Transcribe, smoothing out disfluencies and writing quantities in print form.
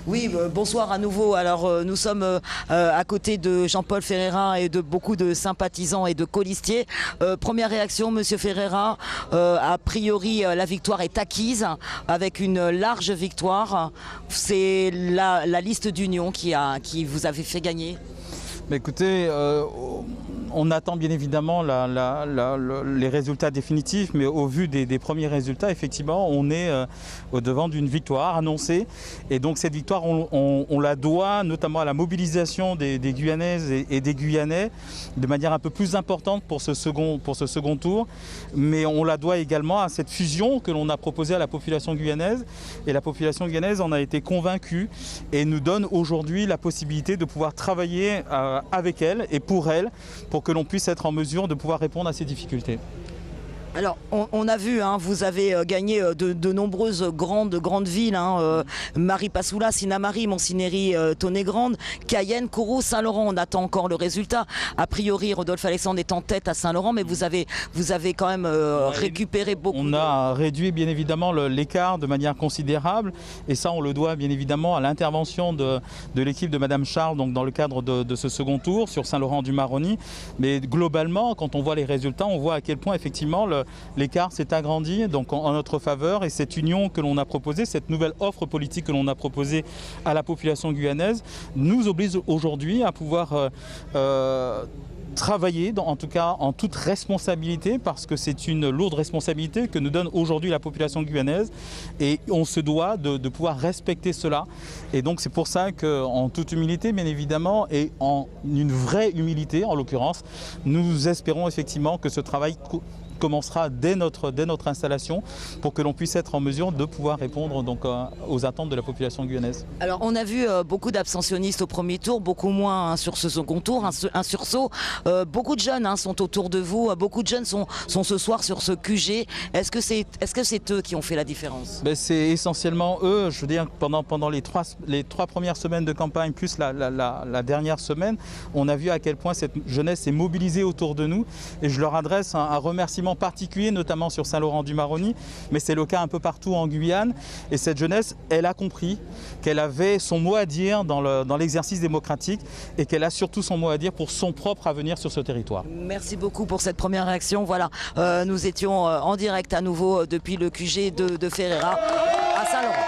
Oui, bonsoir à nouveau. Alors nous sommes à côté de Jean-Paul Ferreira et de beaucoup de sympathisants et de colistiers. Première réaction, Monsieur Ferreira, a priori la victoire est acquise avec une large victoire. C'est la liste d'union qui vous avait fait gagner. Mais écoutez, on attend bien évidemment les résultats définitifs, mais au vu des premiers résultats, effectivement, on est au devant d'une victoire annoncée. Et donc cette victoire, on la doit notamment à la mobilisation des Guyanaises et des Guyanais de manière un peu plus importante pour ce second tour. Mais on la doit également à cette fusion que l'on a proposée à la population guyanaise. Et la population guyanaise en a été convaincue et nous donne aujourd'hui la possibilité de pouvoir travailler avec elle et pour elle, pour que l'on puisse être en mesure de pouvoir répondre à ces difficultés. Alors, on a vu, hein, vous avez gagné de nombreuses grandes villes, hein, Maripasoula, Sinamari, Monsineri, Tonnet-Grande, Cayenne, Kourou, Saint-Laurent. On attend encore le résultat. A priori, Rodolphe Alexandre est en tête à Saint-Laurent, mais vous avez quand même récupéré beaucoup. On a réduit bien évidemment l'écart de manière considérable, et ça on le doit bien évidemment à l'intervention de l'équipe de Madame Charles, donc dans le cadre de ce second tour sur Saint-Laurent-du-Maroni. Mais globalement, quand on voit les résultats, on voit à quel point effectivement l'écart s'est agrandi donc en notre faveur, et cette union que l'on a proposée, cette nouvelle offre politique que l'on a proposée à la population guyanaise nous oblige aujourd'hui à pouvoir travailler, en tout cas en toute responsabilité, parce que c'est une lourde responsabilité que nous donne aujourd'hui la population guyanaise, et on se doit de pouvoir respecter cela. Et donc c'est pour ça qu'en toute humilité bien évidemment, et en une vraie humilité en l'occurrence, nous espérons effectivement que ce travail commencera dès notre installation pour que l'on puisse être en mesure de pouvoir répondre donc aux attentes de la population guyanaise. Alors on a vu beaucoup d'abstentionnistes au premier tour, beaucoup moins, hein, sur ce second tour, un sursaut. Beaucoup de jeunes, hein, sont autour de vous, beaucoup de jeunes sont ce soir sur ce QG. Est-ce que c'est eux qui ont fait la différence? C'est essentiellement eux. Je veux dire, pendant les trois premières semaines de campagne plus la dernière semaine, on a vu à quel point cette jeunesse s'est mobilisée autour de nous, et je leur adresse un remerciement particulier, notamment sur Saint-Laurent-du-Maroni, mais c'est le cas un peu partout en Guyane. Et cette jeunesse, elle a compris qu'elle avait son mot à dire dans l'exercice démocratique, et qu'elle a surtout son mot à dire pour son propre avenir sur ce territoire. Merci beaucoup pour cette première réaction. Voilà, nous étions en direct à nouveau depuis le QG de Ferreira à Saint-Laurent.